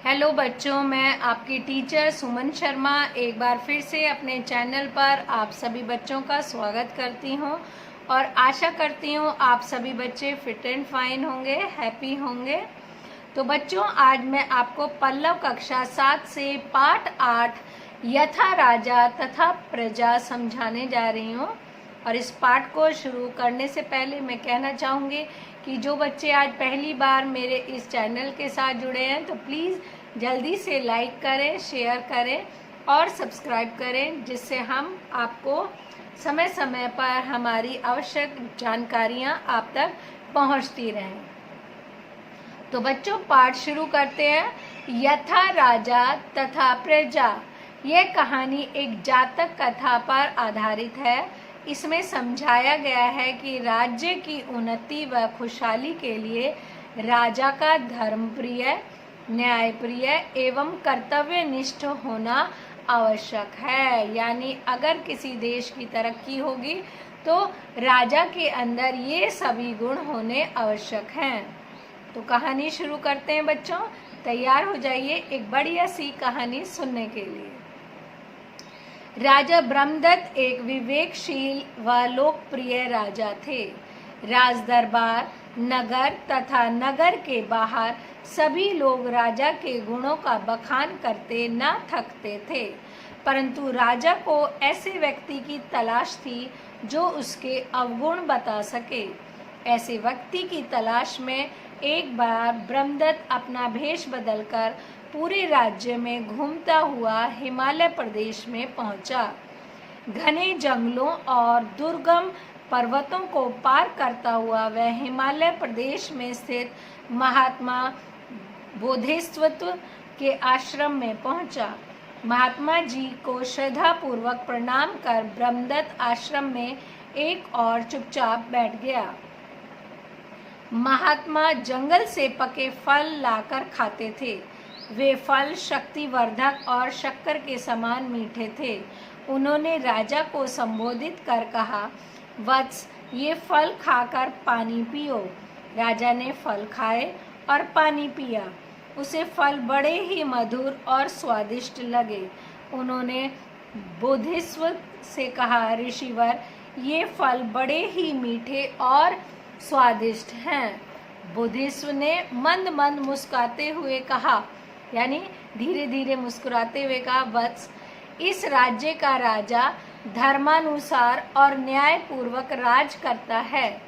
Hello बच्चों, मैं आपकी टीचर सुमन शर्मा एक बार फिर से अपने चैनल पर आप सभी बच्चों का स्वागत करती हूं और आशा करती हूं आप सभी बच्चे फिट एंड फाइन होंगे, हैप्पी होंगे। तो बच्चों, आज मैं आपको पल्लव कक्षा 7 से पाठ 8 यथा राजा तथा प्रजा समझाने जा रही हूं। और इस पाठ को शुरू करने से पहले मैं कहना चाहूँगी कि जो बच्चे आज पहली बार मेरे इस चैनल के साथ जुड़े हैं तो प्लीज़ जल्दी से लाइक करें, शेयर करें और सब्सक्राइब करें, जिससे हम आपको समय समय पर हमारी आवश्यक जानकारियाँ आप तक पहुँचती रहें। तो बच्चों, पाठ शुरू करते हैं। यथा राजा तथा प्रजा, यह कहानी एक जातक कथा पर आधारित है। इसमें समझाया गया है कि राज्य की उन्नति व खुशहाली के लिए राजा का धर्मप्रिय, न्यायप्रिय एवं कर्तव्यनिष्ठ होना आवश्यक है। यानी अगर किसी देश की तरक्की होगी तो राजा के अंदर ये सभी गुण होने आवश्यक हैं। तो कहानी शुरू करते हैं बच्चों। तैयार हो जाइए एक बढ़िया सी कहानी सुनने के लिए। राजा ब्रह्मदत्त एक विवेकशील व लोकप्रिय राजा थे। राज दरबार, नगर तथा नगर के बाहर सभी लोग राजा के गुणों का बखान करते न थकते थे, परंतु राजा को ऐसे व्यक्ति की तलाश थी जो उसके अवगुण बता सके। ऐसे व्यक्ति की तलाश में एक बार ब्रह्मदत्त अपना भेष बदलकर पूरे राज्य में घूमता हुआ हिमालय प्रदेश में पहुंचा। घने जंगलों और दुर्गम पर्वतों को पार करता हुआ वह हिमालय प्रदेश में स्थित महात्मा बोधिसत्व के आश्रम में पहुंचा। महात्मा जी को श्रद्धापूर्वक प्रणाम कर ब्रह्मदत्त आश्रम में एक और चुपचाप बैठ गया। महात्मा जंगल से पके फल लाकर खाते थे। वे फल शक्तिवर्धक और शक्कर के समान मीठे थे। उन्होंने राजा को संबोधित कर कहा, वत्स, ये फल खाकर पानी पियो। राजा ने फल खाए और पानी पिया। उसे फल बड़े ही मधुर और स्वादिष्ट लगे। उन्होंने बोधिसत्व से कहा, ऋषिवर, ये फल बड़े ही मीठे और स्वादिष्ट हैं। बोधिसत्व ने मंद मंद मुस्कुराते हुए कहा, यानी धीरे धीरे मुस्कुराते हुए कहा, वत्स, इस राज्य का राजा धर्मानुसार और न्याय पूर्वक राज करता है,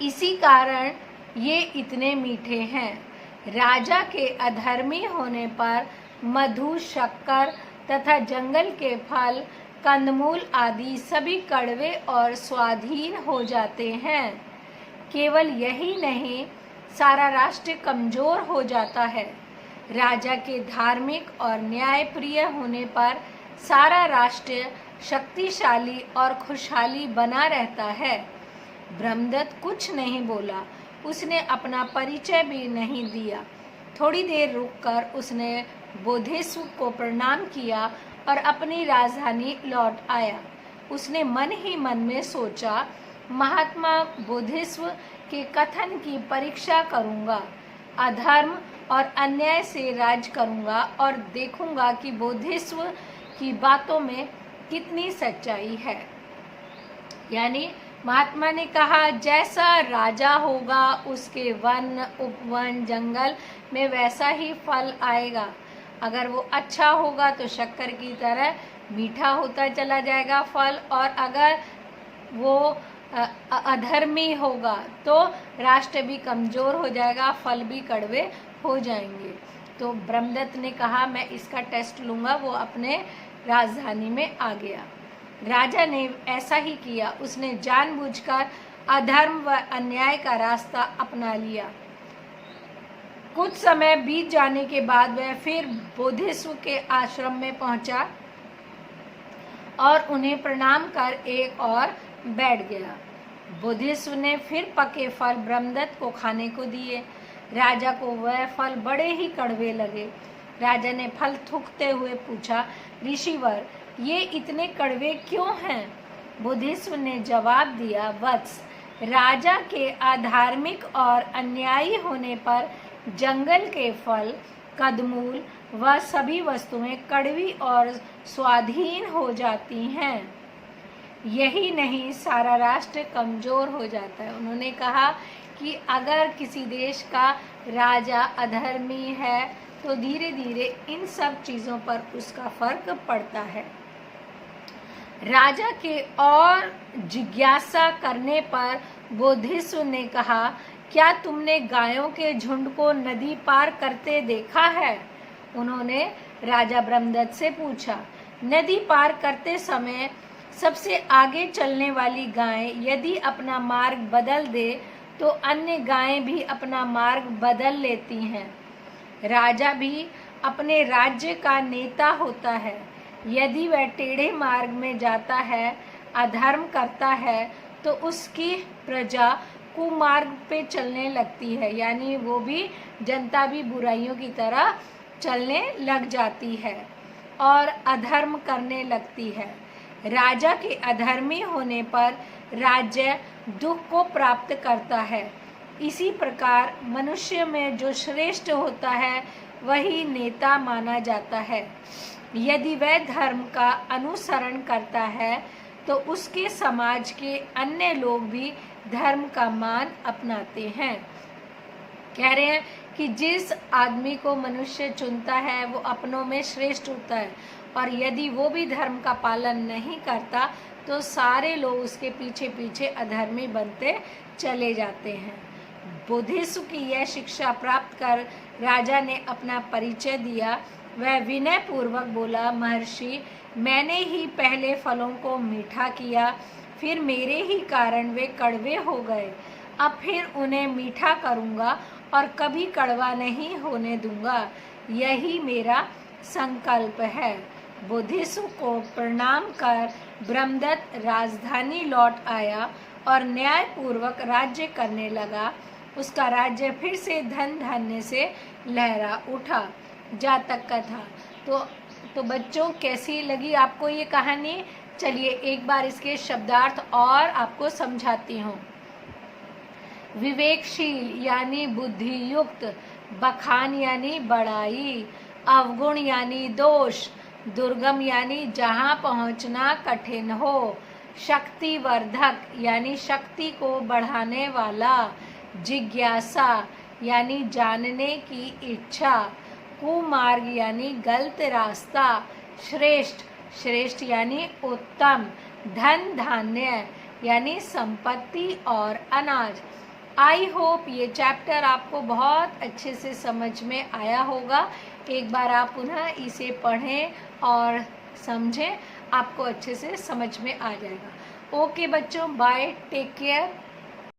इसी कारण ये इतने मीठे हैं। राजा के अधर्मी होने पर मधु, शक्कर तथा जंगल के फल, कंदमूल आदि सभी कड़वे और स्वादहीन हो जाते हैं। केवल यही नहीं, सारा राष्ट्र कमजोर हो जाता है। राजा के धार्मिक और न्यायप्रिय होने पर सारा राष्ट्र शक्तिशाली और खुशहाली बना रहता है। ब्रह्मदत्त कुछ नहीं बोला। उसने अपना परिचय भी नहीं दिया। थोड़ी देर रुककर उसने बोधिसत्व को प्रणाम किया और अपनी राजधानी लौट आया। उसने मन ही मन में सोचा, महात्मा बोधिसत्व के कथन की परीक्षा करूंगा, अधर्म और अन्याय से राज करूंगा और देखूंगा कि बोधिसत्व की बातों में कितनी सच्चाई है। यानी महात्मा ने कहा, जैसा राजा होगा उसके वन, उपवन, जंगल में वैसा ही फल आएगा। अगर वो अच्छा होगा तो शक्कर की तरह मीठा होता चला जाएगा फल, और अगर वो अधर्मी होगा तो राष्ट्र भी कमजोर हो जाएगा, फल भी कड़वे हो जाएंगे। तो ब्रह्मदत्त ने कहा, मैं इसका टेस्ट लूँगा। वो अपने राजधानी में आ गया। राजा ने ऐसा ही किया। उसने जानबूझकर अधर्म व अन्याय का रास्ता अपना लिया। कुछ समय बीत जाने के बाद वह फिर बोधिसत्व के आश्रम में पहुंचा और उन्हें प्रणाम कर एक और बैठ गया। बोधिसत्व ने फिर पके फल ब्रह्मदत्त को खाने को दिए। राजा को वह फल बड़े ही कड़वे लगे। राजा ने फल थूकते हुए पूछा, ऋषिवर, ये इतने कड़वे क्यों हैं? बोधिसत्व ने जवाब दिया, वत्स, राजा के अधार्मिक और अन्यायी होने पर जंगल के फल, कंदमूल व सभी वस्तुएं कड़वी और स्वाधीन हो जाती हैं। यही नहीं, सारा राष्ट्र कमजोर हो जाता है। उन्होंने कहा कि अगर किसी देश का राजा अधर्मी है तो धीरे धीरे इन सब चीज़ों पर उसका फर्क पड़ता है। राजा के और जिज्ञासा करने पर बोधिसत्व ने कहा, क्या तुमने गायों के झुंड को नदी पार करते देखा है? उन्होंने राजा ब्रह्मदत्त से पूछा। नदी पार करते समय सबसे आगे चलने वाली गाय यदि अपना मार्ग बदल दे तो अन्य गायें भी अपना मार्ग बदल लेती हैं। राजा भी अपने राज्य का नेता होता है। यदि वह टेढ़े मार्ग में जाता है, अधर्म करता है, तो उसकी प्रजा कुमार्ग पे चलने लगती है, यानी वो भी जनता भी बुराइयों की तरह चलने लग जाती है और अधर्म करने लगती है। राजा के अधर्मी होने पर राज्य दुख को प्राप्त करता है। इसी प्रकार मनुष्य में जो श्रेष्ठ होता है वही नेता माना जाता है। यदि वह धर्म का अनुसरण करता है तो उसके समाज के अन्य लोग भी धर्म का मान अपनाते हैं। कह रहे हैं कि जिस आदमी को मनुष्य चुनता है वो अपनों में श्रेष्ठ होता है, और यदि वो भी धर्म का पालन नहीं करता तो सारे लोग उसके पीछे पीछे अधर्मी बनते चले जाते हैं। बोधिसत्व की यह शिक्षा प्राप्त कर राजा ने अपना परिचय दिया। वह विनय पूर्वक बोला, महर्षि, मैंने ही पहले फलों को मीठा किया, फिर मेरे ही कारण वे कड़वे हो गए। अब फिर उन्हें मीठा करूँगा और कभी कड़वा नहीं होने दूंगा। यही मेरा संकल्प है। बोधिसत्व को प्रणाम कर ब्रह्मदत्त राजधानी लौट आया और न्यायपूर्वक राज्य करने लगा। उसका राज्य फिर से धन धान्य से लहरा उठा। जातक कथा। तो बच्चों, कैसी लगी आपको ये कहानी? चलिए एक बार इसके शब्दार्थ और आपको समझाती हूँ। विवेकशील यानी बुद्धियुक्त, बखान यानी बड़ाई, अवगुण यानी दोष, दुर्गम यानी जहाँ पहुँचना कठिन हो, शक्तिवर्धक यानी शक्ति को बढ़ाने वाला, जिज्ञासा यानी जानने की इच्छा, कुमार्ग यानी गलत रास्ता, श्रेष्ठ यानी उत्तम, धन धान्य यानी संपत्ति और अनाज। आई होप ये चैप्टर आपको बहुत अच्छे से समझ में आया होगा। एक बार आप पुनः इसे पढ़ें और समझें, आपको अच्छे से समझ में आ जाएगा। ओके बच्चों, बाय, टेक केयर।